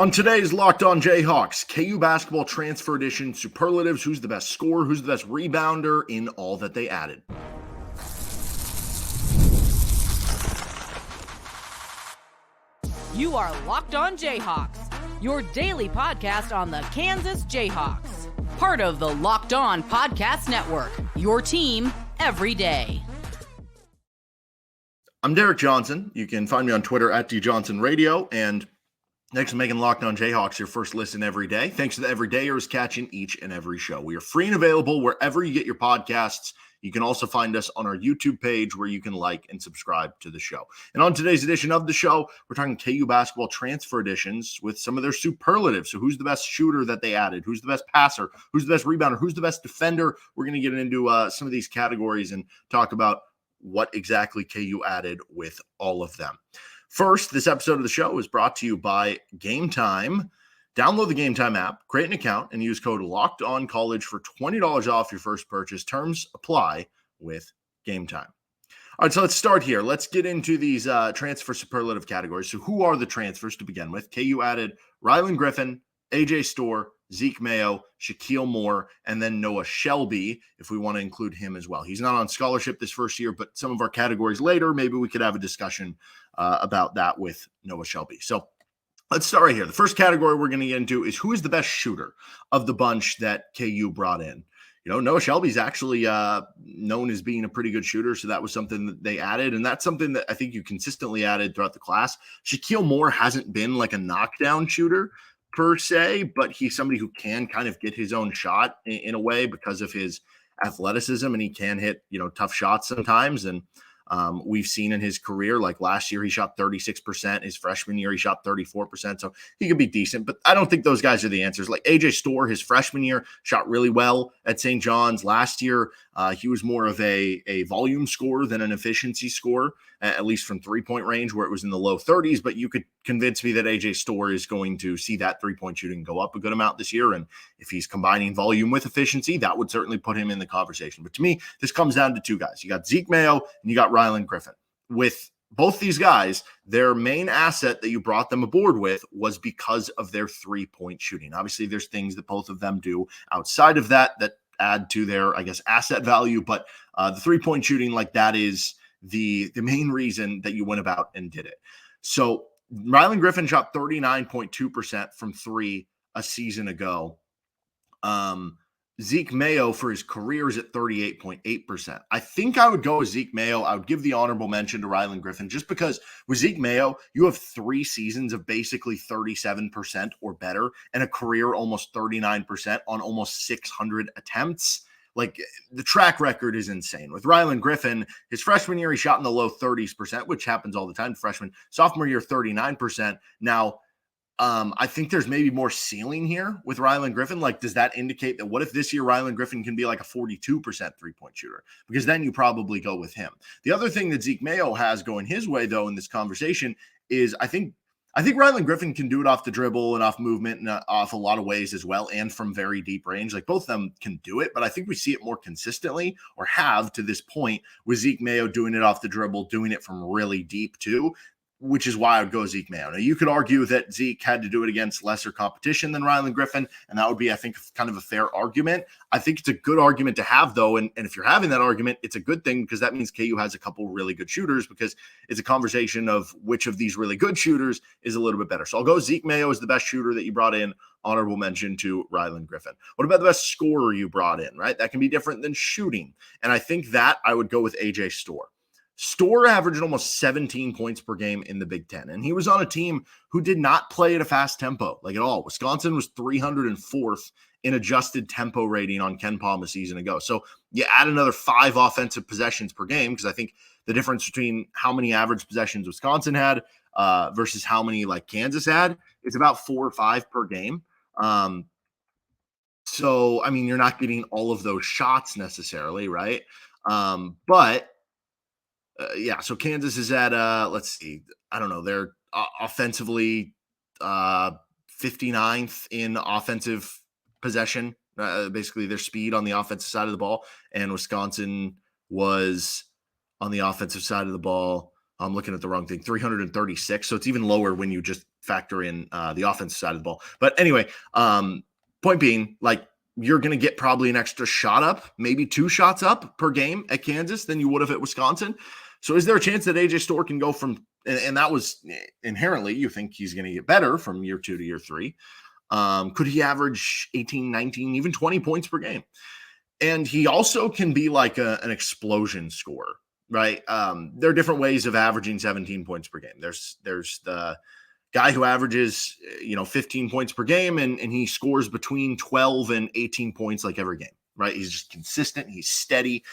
On today's Locked On Jayhawks, KU Basketball Transfer Edition, Superlatives, who's the best scorer, who's the best rebounder in all that they added. You are Locked On Jayhawks, your daily podcast on the Kansas Jayhawks. Part of the Locked On Podcast Network, your team every day. I'm Derek Johnson. You can find me on Twitter at DJohnsonRadio, and thanks for making Locked On Jayhawks your first listen every day. Thanks to the everydayers catching each and every show. We are free and available wherever you get your podcasts. You can also find us on our YouTube page where you can like and subscribe to the show. And on today's edition of the show, we're talking KU Basketball Transfer Editions with some of their superlatives. So who's the best shooter that they added? Who's the best passer? Who's the best rebounder? Who's the best defender? We're going to get into some of these categories and talk about what exactly KU added with all of them. First, this episode of the show is brought to you by Game Time. Download the Game Time app, create an account, and use code LOCKEDONCollege for $20 off your first purchase. Terms apply with Game Time. All right, so let's start here. Let's get into these transfer superlative categories. So who are the transfers to begin with? KU added Rylan Griffen, AJ Storr, Zeke Mayo, Shakeel Moore, and then Noah Shelby, if we want to include him as well. He's not on scholarship this first year, but some of our categories later, maybe we could have a discussion about that with Noah Shelby. So let's start right here. The first category we're going to get into is who is the best shooter of the bunch that KU brought in. You know, Noah Shelby's actually known as being a pretty good shooter, so that was something that they added, and that's something that I think you consistently added throughout the class. Shakeel Moore hasn't been like a knockdown shooter per se, but he's somebody who can kind of get his own shot in a way because of his athleticism, and he can hit, tough shots sometimes. And we've seen in his career, like last year, he shot 36%. His freshman year, he shot 34%. So he could be decent, but I don't think those guys are the answers. Like AJ Storr, his freshman year, shot really well at St. John's. Last year, he was more of a volume scorer than an efficiency scorer, at least from three-point range, where it was in the low 30s. But you could convince me that AJ Storr is going to see that three-point shooting go up a good amount this year. And if he's combining volume with efficiency, that would certainly put him in the conversation. But to me, this comes down to two guys. You got Zeke Mayo and you got Rylan Griffen. With both these guys, their main asset that you brought them aboard with was because of their three-point shooting. Obviously, there's things that both of them do outside of that add to their, asset value. But the three-point shooting, like that is the main reason that you went about and did it. So Rylan Griffen shot 39.2% from three a season ago. Zeke Mayo for his career is at 38.8%. I think I would go with Zeke Mayo. I would give the honorable mention to Rylan Griffen just because with Zeke Mayo, you have 3 seasons of basically 37% or better and a career almost 39% on almost 600 attempts. Like, the track record is insane. With Rylan Griffen, his freshman year, he shot in the low 30s%, which happens all the time. Sophomore year, 39%. Now, I think there's maybe more ceiling here with Rylan Griffen. Like, does that indicate that what if this year Rylan Griffen can be like a 42% three-point shooter? Because then you probably go with him. The other thing that Zeke Mayo has going his way, though, in this conversation is I think Rylan Griffen can do it off the dribble and off movement and off a lot of ways as well, and from very deep range. Like, both of them can do it, but I think we see it more consistently, or have to this point, with Zeke Mayo doing it off the dribble, doing it from really deep too, which is why I would go Zeke Mayo. Now, you could argue that Zeke had to do it against lesser competition than Rylan Griffen, and that would be, I think, kind of a fair argument. I think it's a good argument to have, though, and if you're having that argument, it's a good thing because that means KU has a couple really good shooters, because it's a conversation of which of these really good shooters is a little bit better. So I'll go Zeke Mayo as the best shooter that you brought in. Honorable mention to Rylan Griffen. What about the best scorer you brought in, right? That can be different than shooting, and I think that I would go with AJ Storr. Storr averaged almost 17 points per game in the Big Ten, and he was on a team who did not play at a fast tempo, like at all. Wisconsin was 304th in adjusted tempo rating on Ken Palm a season ago. So you add another 5 offensive possessions per game, because I think the difference between how many average possessions Wisconsin had versus how many like Kansas had is about 4 or 5 per game. So, I mean, you're not getting all of those shots necessarily, right? So Kansas is at, let's see, I don't know, they're offensively 59th in offensive possession, basically their speed on the offensive side of the ball, and Wisconsin was on the offensive side of the ball I'm looking at the wrong thing, 336. So it's even lower when you just factor in the offensive side of the ball. But anyway, point being, like, you're going to get probably an extra shot up, maybe 2 shots up per game at Kansas than you would have at Wisconsin. So is there a chance that AJ Storr can go from, and that was inherently, you think he's going to get better from year 2 to year 3. Could he average 18, 19, even 20 points per game? And he also can be like an explosion scorer, right? There are different ways of averaging 17 points per game. There's the guy who averages, 15 points per game and he scores between 12 and 18 points like every game, right? He's just consistent. He's steady.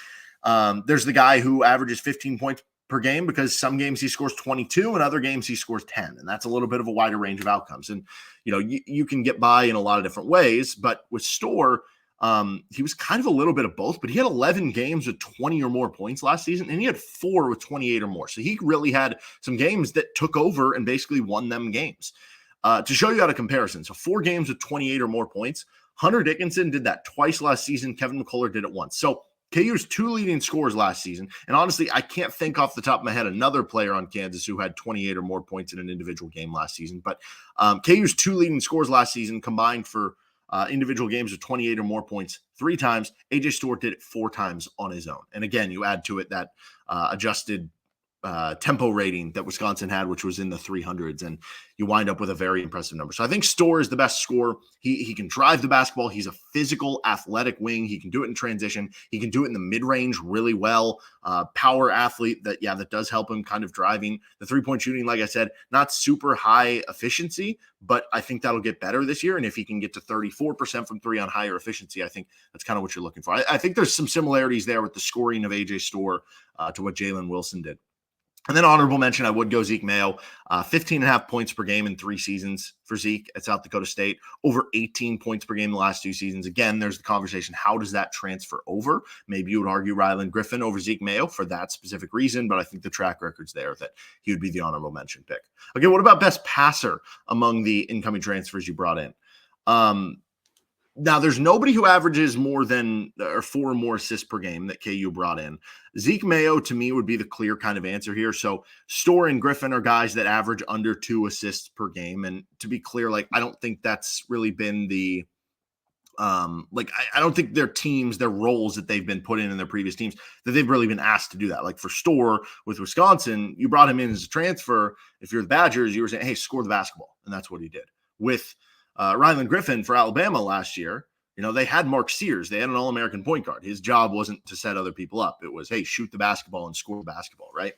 There's the guy who averages 15 points per game because some games he scores 22 and other games he scores 10. And that's a little bit of a wider range of outcomes. And, you can get by in a lot of different ways, but with Storr, he was kind of a little bit of both, but he had 11 games with 20 or more points last season, and he had 4 with 28 or more. So he really had some games that took over and basically won them games. To show you how to comparison, so 4 games with 28 or more points. Hunter Dickinson did that twice last season. Kevin McCullough did it once. So KU's 2 leading scorers last season. And honestly, I can't think off the top of my head another player on Kansas who had 28 or more points in an individual game last season. But KU's 2 leading scorers last season combined for individual games with 28 or more points 3 times. AJ Storr did it 4 times on his own. And again, you add to it that adjusted tempo rating that Wisconsin had, which was in the 300s, and you wind up with a very impressive number. So I think Storr is the best scorer. He can drive the basketball. He's a physical, athletic wing. He can do it in transition. He can do it in the mid-range really well. Power athlete that does help him kind of driving. The three-point shooting, like I said, not super high efficiency, but I think that'll get better this year. And if he can get to 34% from 3 on higher efficiency, I think that's kind of what you're looking for. I think there's some similarities there with the scoring of AJ Storr to what Jalen Wilson did. And then honorable mention, I would go Zeke Mayo, 15.5 points per game in 3 seasons for Zeke at South Dakota State, over 18 points per game the last 2 seasons. Again, there's the conversation, how does that transfer over? Maybe you would argue Rylan Griffen over Zeke Mayo for that specific reason, but I think the track record's there that he would be the honorable mention pick. Okay, what about best passer among the incoming transfers you brought in? Now, there's nobody who averages more than or 4 or more assists per game that KU brought in. Zeke Mayo, to me, would be the clear kind of answer here. So Storr and Griffen are guys that average under 2 assists per game. And to be clear, I don't think that's really been the I don't think their teams, their roles that they've been put in their previous teams, that they've really been asked to do that. Like for Storr with Wisconsin, you brought him in as a transfer. If you're the Badgers, you were saying, hey, score the basketball. And that's what he did. With Rylan Griffen for Alabama last year, they had Mark Sears. They had an All-American point guard. His job wasn't to set other people up. It was, hey, shoot the basketball and score the basketball, right?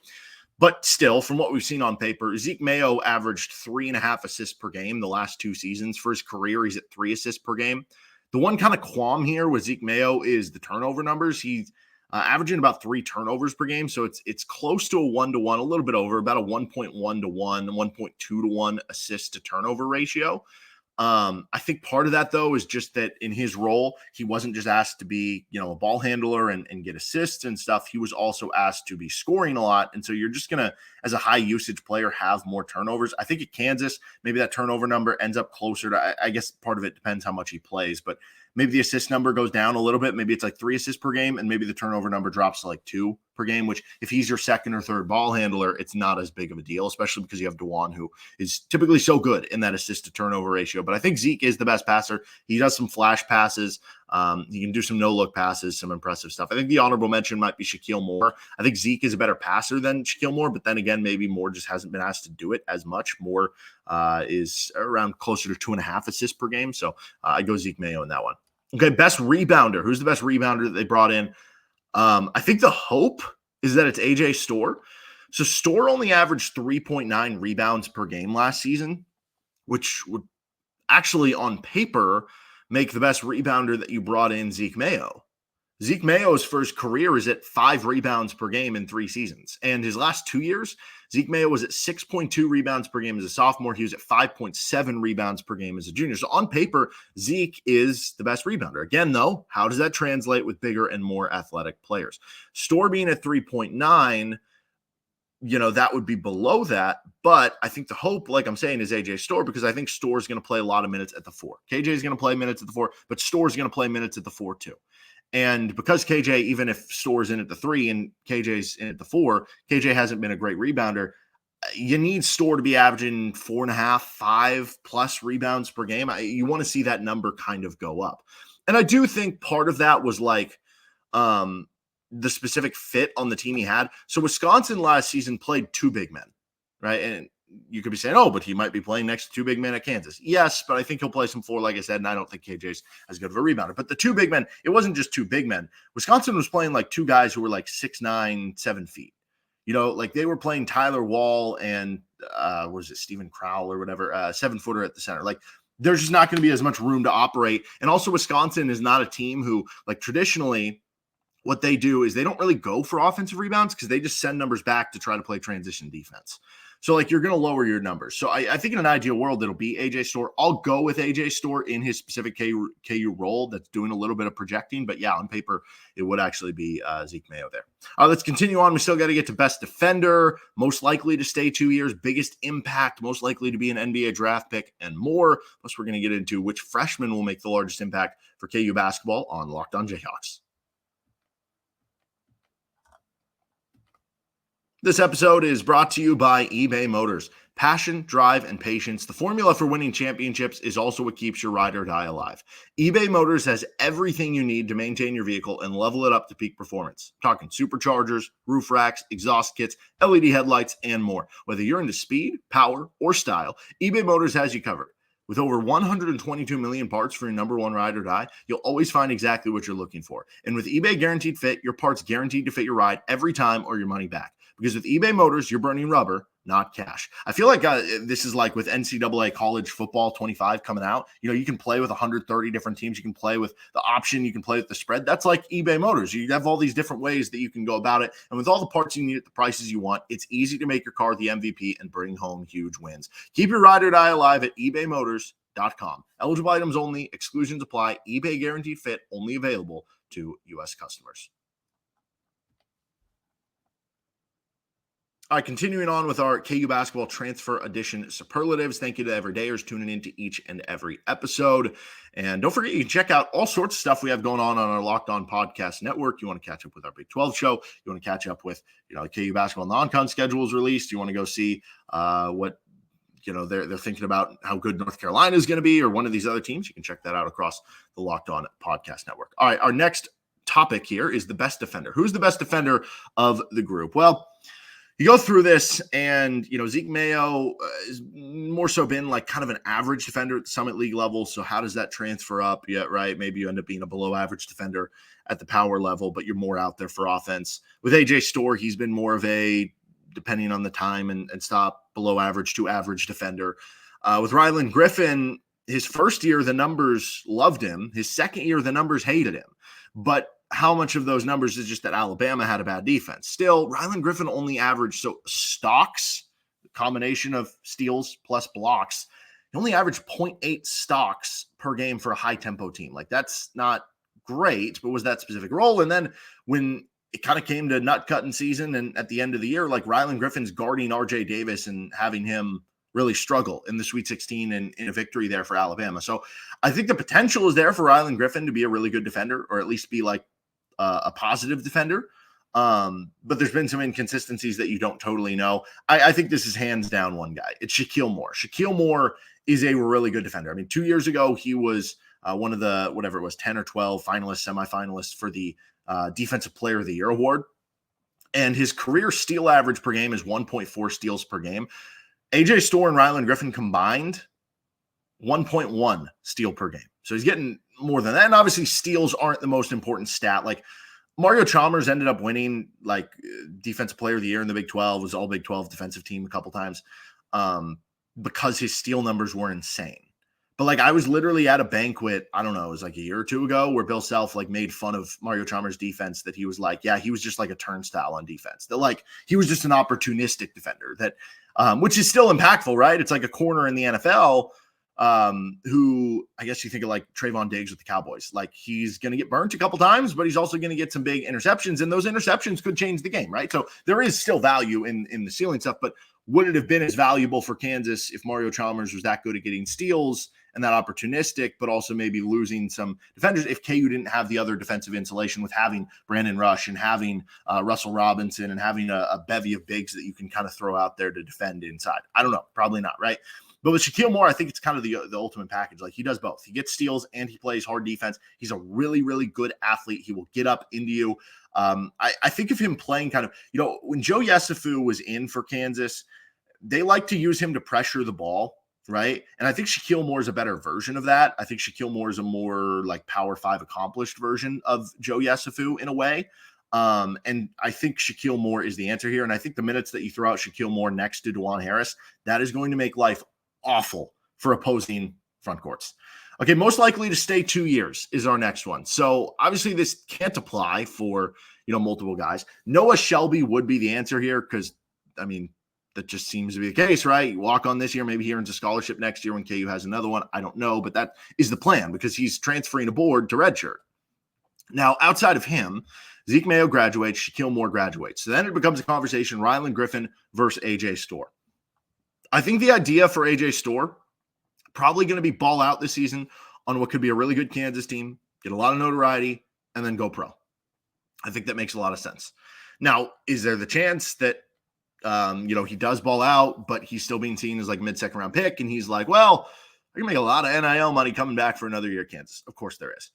But still, from what we've seen on paper, Zeke Mayo averaged 3.5 assists per game the last 2 seasons. For his career, he's at 3 assists per game. The one kind of qualm here with Zeke Mayo is the turnover numbers. He's averaging about 3 turnovers per game. So it's close to a 1-to-1, a little bit over, about a 1.1-to-1, 1.2-to-1 assist to turnover ratio. I think part of that, though, is just that in his role, he wasn't just asked to be, a ball handler and get assists and stuff. He was also asked to be scoring a lot. And so you're just going to, as a high usage player, have more turnovers. I think at Kansas, maybe that turnover number ends up closer to, I guess part of it depends how much he plays, but maybe the assist number goes down a little bit. Maybe it's 3 assists per game, and maybe the turnover number drops to 2 per game, which if he's your second or third ball handler, it's not as big of a deal, especially because you have DeJuan, who is typically so good in that assist to turnover ratio. But I think Zeke is the best passer. He does some flash passes. He can do some no-look passes, some impressive stuff. I think the honorable mention might be Shakeel Moore. I think Zeke is a better passer than Shakeel Moore, but then again, maybe Moore just hasn't been asked to do it as much. Moore is around closer to 2.5 assists per game. So I go Zeke Mayo in that one. Okay, best rebounder. Who's the best rebounder that they brought in? I think the hope is that it's AJ Storr. So Storr only averaged 3.9 rebounds per game last season, which would actually on paper make the best rebounder that you brought in Zeke Mayo. Zeke Mayo's first career is at 5 rebounds per game in 3 seasons. And his last 2 years, Zeke Mayo was at 6.2 rebounds per game as a sophomore. He was at 5.7 rebounds per game as a junior. So on paper, Zeke is the best rebounder. Again, though, how does that translate with bigger and more athletic players? Storr being at 3.9, that would be below that. But I think the hope, like I'm saying, is AJ Storr, because I think Storr is going to play a lot of minutes at the 4. KJ is going to play minutes at the 4, but Storr is going to play minutes at the 4 too. And because KJ, even if Storr's in at the 3 and KJ's in at the 4, KJ hasn't been a great rebounder. You need Storr to be averaging 4.5, 5 plus rebounds per game. You want to see that number kind of go up. And I do think part of that was like the specific fit on the team he had. So Wisconsin last season played 2 big men, right? And you could be saying, oh, but he might be playing next to 2 big men at Kansas. Yes, but I think he'll play some 4, like I said, and I don't think KJ's as good of a rebounder. But the 2 big men, it wasn't just 2 big men. Wisconsin was playing like 2 guys who were like 6'9", 7 feet. You know, like they were playing Tyler Wall and was it Steven Crowell or whatever, 7-footer at the center. Like there's just not going to be as much room to operate. And also Wisconsin is not a team who, like, traditionally what they do is they don't really go for offensive rebounds because they just send numbers back to try to play transition defense. So, like, you're going to lower your numbers. So I think in an ideal world, it'll be AJ Storr. I'll go with AJ Storr in his specific KU role that's doing a little bit of projecting. But, yeah, on paper, it would actually be Zeke Mayo there. Let's continue on. We still got to get to best defender, most likely to stay 2 years, biggest impact, most likely to be an NBA draft pick, and more. Plus, we're going to get into which freshman will make the largest impact for KU basketball on Locked On Jayhawks. This episode is brought to you by eBay Motors. Passion, drive, and patience. The formula for winning championships is also what keeps your ride or die alive. eBay Motors has everything you need to maintain your vehicle and level it up to peak performance. I'm talking superchargers, roof racks, exhaust kits, LED headlights, and more. Whether you're into speed, power, or style, eBay Motors has you covered. With over 122 million parts for your number one ride or die, you'll always find exactly what you're looking for. And with eBay Guaranteed Fit, your parts guaranteed to fit your ride every time or your money back. Because with eBay Motors, you're burning rubber, not cash. I feel like this is like with NCAA college football 25 coming out. You know, you can play with 130 different teams. You can play with the option. You can play with the spread. That's like eBay Motors. You have all these different ways that you can go about it. And with all the parts you need at the prices you want, it's easy to make your car the MVP and bring home huge wins. Keep your ride or die alive at ebaymotors.com. Eligible items only. Exclusions apply. eBay Guaranteed Fit only available to U.S. customers. All right, continuing on with our KU Basketball Transfer Edition Superlatives. Thank you to everydayers tuning into each and every episode. And don't forget, you can check out all sorts of stuff we have going on our Locked On Podcast Network. You want to catch up with our Big 12 show. You want to catch up with, the KU Basketball non-con schedule is released. You want to go see what, they're thinking about how good North Carolina is going to be or one of these other teams. You can check that out across the Locked On Podcast Network. All right, our next topic here is the best defender. Who's the best defender of the group? Well, you go through this and, Zeke Mayo has more so been like kind of an average defender at the Summit League level. So how does that transfer up? Yeah, right. Maybe you end up being a below average defender at the power level, but you're more out there for offense. With AJ Storr, he's been more of a, depending on the time and stop, below average to average defender. With Rylan Griffen, his first year, the numbers loved him. His second year, the numbers hated him. But how much of those numbers is just that Alabama had a bad defense? Still, Rylan Griffen only averaged, so stocks, the combination of steals plus blocks, he only averaged 0.8 stocks per game for a high-tempo team. Like, that's not great, but was that specific role? And then when it kind of came to nut-cutting season and at the end of the year, like Rylan Griffen's guarding RJ Davis and having him really struggle in the Sweet 16 and in a victory there for Alabama. So I think the potential is there for Rylan Griffen to be a really good defender or at least be like a positive defender. But there's been some inconsistencies that you don't totally know. I think this is hands down one guy. It's Shakeel Moore. Shakeel Moore is a really good defender. I mean, 2 years ago, he was one of the, 10 or 12 finalists, semifinalists for the Defensive Player of the Year award. And his career steal average per game is 1.4 steals per game. AJ Storr and Rylan Griffen combined 1.1 steal per game. So he's getting more than that. And obviously steals aren't the most important stat. Like Mario Chalmers ended up winning like Defensive Player of the Year in the Big 12, was all Big 12 defensive team a couple times because his steal numbers were insane. But like I was literally at a banquet, I don't know, it was like a year or two ago where Bill Self like made fun of Mario Chalmers' defense that he was like, yeah, he was just like a turnstile on defense. That like he was just an opportunistic defender that which is still impactful, right? It's like a corner in the NFL who I guess you think of like Trayvon Diggs with the Cowboys. Like he's going to get burnt a couple times, but he's also going to get some big interceptions, and those interceptions could change the game, right? So there is still value in the ceiling stuff. But would it have been as valuable for Kansas if Mario Chalmers was that good at getting steals and that opportunistic, but also maybe losing some defenders if KU didn't have the other defensive insulation with having Brandon Rush and having Russell Robinson and having a bevy of bigs that you can kind of throw out there to defend inside? I don't know. Probably not, right? But with Shakeel Moore, I think it's kind of the ultimate package. Like, he does both. He gets steals and he plays hard defense. He's a really, really good athlete. He will get up into you. I think of him playing kind of, when Joe Yesufu was in for Kansas, they like to use him to pressure the ball, right? And I think Shakeel Moore is a better version of that. I think Shakeel Moore is a more like Power 5 accomplished version of Joe Yesufu in a way. And I think Shakeel Moore is the answer here. And I think the minutes that you throw out Shakeel Moore next to DeJuan Harris, that is going to make life awful for opposing front courts. Okay, most likely to stay 2 years is our next one. So obviously this can't apply for, multiple guys. Noah Shelby would be the answer here because, that just seems to be the case, right? You walk on this year, maybe he earns a scholarship next year when KU has another one. I don't know, but that is the plan because he's transferring aboard to redshirt. Now, outside of him, Zeke Mayo graduates, Shakeel Moore graduates. So then it becomes a conversation, Rylan Griffen versus AJ Storr. I think the idea for AJ Storr, probably going to be ball out this season on what could be a really good Kansas team, get a lot of notoriety, and then go pro. I think that makes a lot of sense. Now, is there the chance that, he does ball out, but he's still being seen as like mid-second round pick, and he's like, well, I can make a lot of NIL money coming back for another year at Kansas? Of course there is.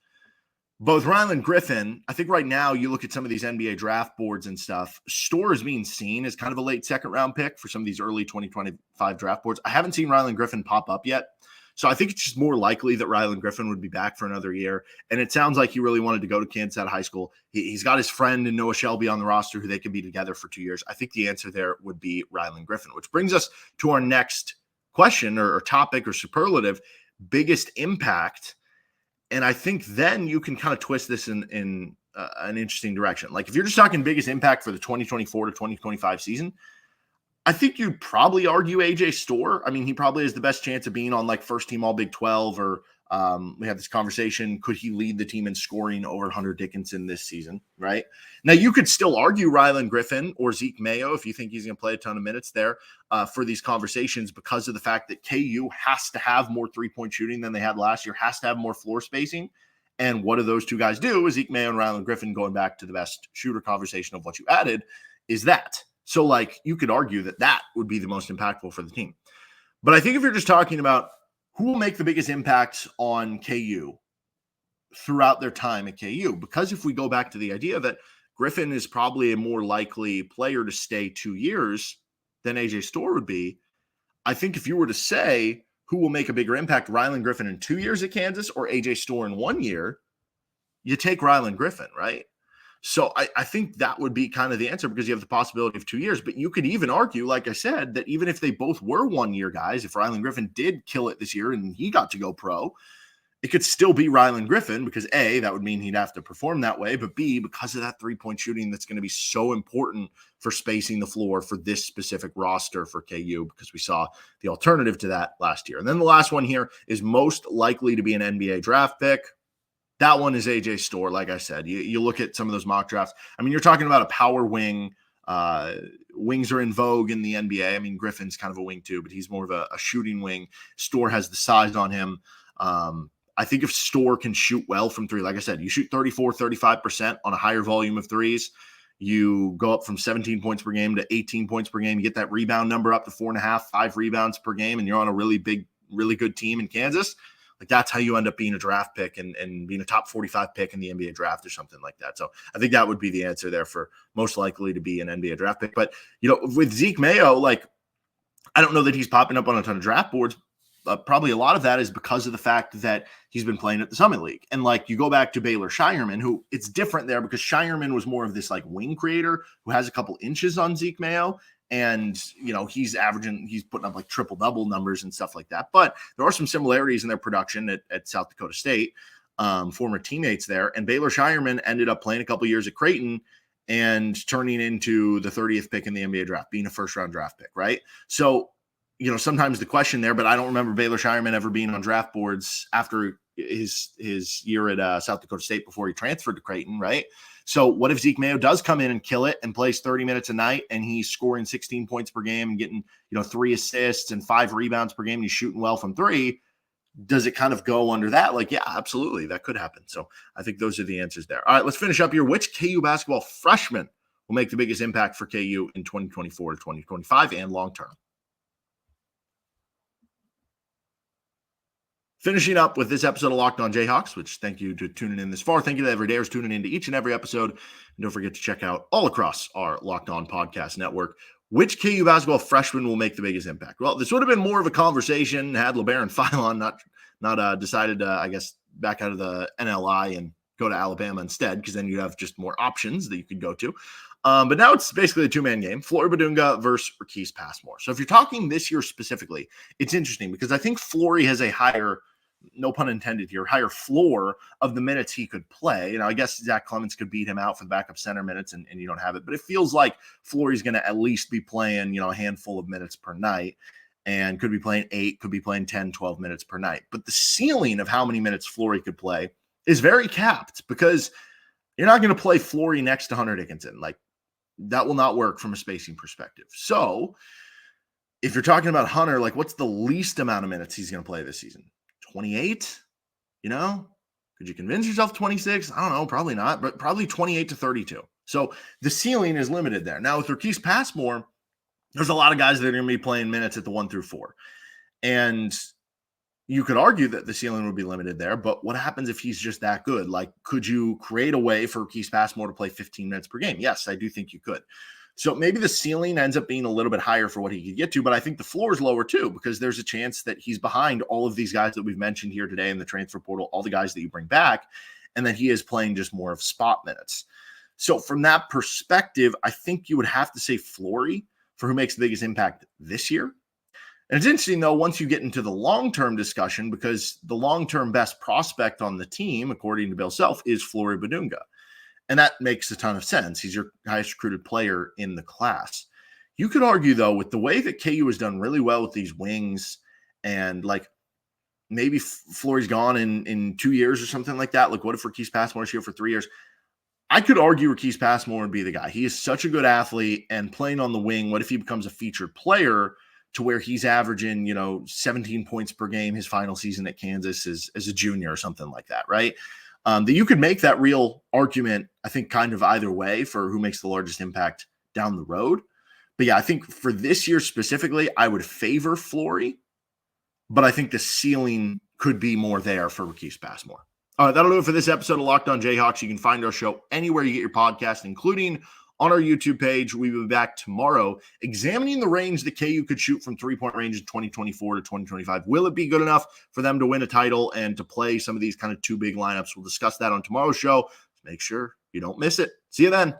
Both Rylan Griffen, I think right now you look at some of these NBA draft boards and stuff, Storr is being seen as kind of a late second round pick for some of these early 2025 draft boards. I haven't seen Rylan Griffen pop up yet. So I think it's just more likely that Rylan Griffen would be back for another year. And it sounds like he really wanted to go to Kansas out of high school. He's got his friend and Noah Shelby on the roster who they could be together for 2 years. I think the answer there would be Rylan Griffen, which brings us to our next question or topic or superlative, biggest impact. And I think then you can kind of twist this in an interesting direction. Like if you're just talking biggest impact for the 2024 to 2025 season, I think you'd probably argue AJ Storr. He probably has the best chance of being on like first team all Big 12 or we had this conversation. Could he lead the team in scoring over Hunter Dickinson this season? Right now, you could still argue Rylan Griffen or Zeke Mayo if you think he's going to play a ton of minutes there for these conversations because of the fact that KU has to have more 3-point shooting than they had last year, has to have more floor spacing. And what do those two guys do? Is Zeke Mayo and Rylan Griffen, going back to the best shooter conversation of what you added, is that. So like you could argue that would be the most impactful for the team. But I think if you're just talking about who will make the biggest impact on KU throughout their time at KU, because if we go back to the idea that Griffen is probably a more likely player to stay 2 years than AJ Storr would be, I think if you were to say who will make a bigger impact, Rylan Griffen in 2 years at Kansas or AJ Storr in 1 year, you take Rylan Griffen, right? So I think that would be kind of the answer because you have the possibility of 2 years. But you could even argue, like I said, that even if they both were 1 year guys, if Rylan Griffen did kill it this year and he got to go pro, it could still be Rylan Griffen because A, that would mean he'd have to perform that way. But B, because of that 3-point shooting, that's going to be so important for spacing the floor for this specific roster for KU because we saw the alternative to that last year. And then the last one here is most likely to be an NBA draft pick. That one is AJ Storr. Like I said, you look at some of those mock drafts. You're talking about a power wing. Wings are in vogue in the NBA. Griffin's kind of a wing too, but he's more of a shooting wing. Storr has the size on him. I think if Storr can shoot well from three, like I said, you shoot 35% on a higher volume of threes. You go up from 17 points per game to 18 points per game. You get that rebound number up to 4.5, 5 rebounds per game, and you're on a really big, really good team in Kansas. Like that's how you end up being a draft pick and being a top 45 pick in the NBA draft or something like that. So I think that would be the answer there for most likely to be an NBA draft pick. But, with Zeke Mayo, like, I don't know that he's popping up on a ton of draft boards. Probably a lot of that is because of the fact that he's been playing at the Summit League. And like you go back to Baylor Shireman, who it's different there because Shireman was more of this like wing creator who has a couple inches on Zeke Mayo. And, he's putting up like triple-double numbers and stuff like that. But there are some similarities in their production at South Dakota State, former teammates there. And Baylor Shireman ended up playing a couple years at Creighton and turning into the 30th pick in the NBA draft, being a first-round draft pick, right? So, sometimes the question there, but I don't remember Baylor Shireman ever being on draft boards after his year at South Dakota State before he transferred to Creighton, right? So what if Zeke Mayo does come in and kill it and plays 30 minutes a night and he's scoring 16 points per game and getting, 3 assists and 5 rebounds per game and he's shooting well from 3? Does it kind of go under that? Like, yeah, absolutely. That could happen. So I think those are the answers there. All right, let's finish up here. Which KU basketball freshman will make the biggest impact for KU in 2024 to 2025 and long term? Finishing up with this episode of Locked On Jayhawks, which thank you to tuning in this far. Thank you to Everydayers tuning into each and every episode. And don't forget to check out all across our Locked On podcast network. Which KU basketball freshman will make the biggest impact? Well, this would have been more of a conversation had LeBaron Philon not decided to, I guess, back out of the NLI and go to Alabama instead, because then you'd have just more options that you could go to. But now it's basically a two-man game, Flory Bidunga versus Rakease Passmore. So if you're talking this year specifically, it's interesting because I think Flory has a higher, no pun intended here, higher floor of the minutes he could play. I guess Zach Clemens could beat him out for the backup center minutes and you don't have it. But it feels like Flory's going to at least be playing, a handful of minutes per night and could be playing 8, could be playing 10, 12 minutes per night. But the ceiling of how many minutes Flory could play is very capped because you're not going to play Flory next to Hunter Dickinson. Like, that will not work from a spacing perspective. So if you're talking about Hunter, like, what's the least amount of minutes he's going to play this season? 28, could you convince yourself 26? I don't know, probably not, but probably 28 to 32. So the ceiling is limited there. Now with Rakease Passmore, there's a lot of guys that are going to be playing minutes at the 1 through 4. And you could argue that the ceiling would be limited there, but what happens if he's just that good? Like, could you create a way for Rakease Passmore to play 15 minutes per game? Yes, I do think you could. So maybe the ceiling ends up being a little bit higher for what he could get to, but I think the floor is lower too, because there's a chance that he's behind all of these guys that we've mentioned here today in the transfer portal, all the guys that you bring back, and that he is playing just more of spot minutes. So from that perspective, I think you would have to say Flory for who makes the biggest impact this year. And it's interesting, though, once you get into the long-term discussion, because the long-term best prospect on the team, according to Bill Self, is Flory Bidunga. And that makes a ton of sense. He's your highest recruited player in the class. You could argue, though, with the way that KU has done really well with these wings and, like, maybe Flory's gone in 2 years or something like that. Like, what if Rakease Passmore is here for 3 years? I could argue Rakease Passmore would be the guy. He is such a good athlete, and playing on the wing, what if he becomes a featured player to where he's averaging, 17 points per game his final season at Kansas as a junior or something like that, right? That you could make that real argument, I think, kind of either way for who makes the largest impact down the road. But yeah, I think for this year specifically, I would favor Flory, but I think the ceiling could be more there for Rakease Passmore. All right, that'll do it for this episode of Locked On Jayhawks. You can find our show anywhere you get your podcast, including on our YouTube page. We will be back tomorrow examining the range that KU could shoot from three-point range in 2024 to 2025. Will it be good enough for them to win a title and to play some of these kind of two big lineups? We'll discuss that on tomorrow's show. Make sure you don't miss it. See you then.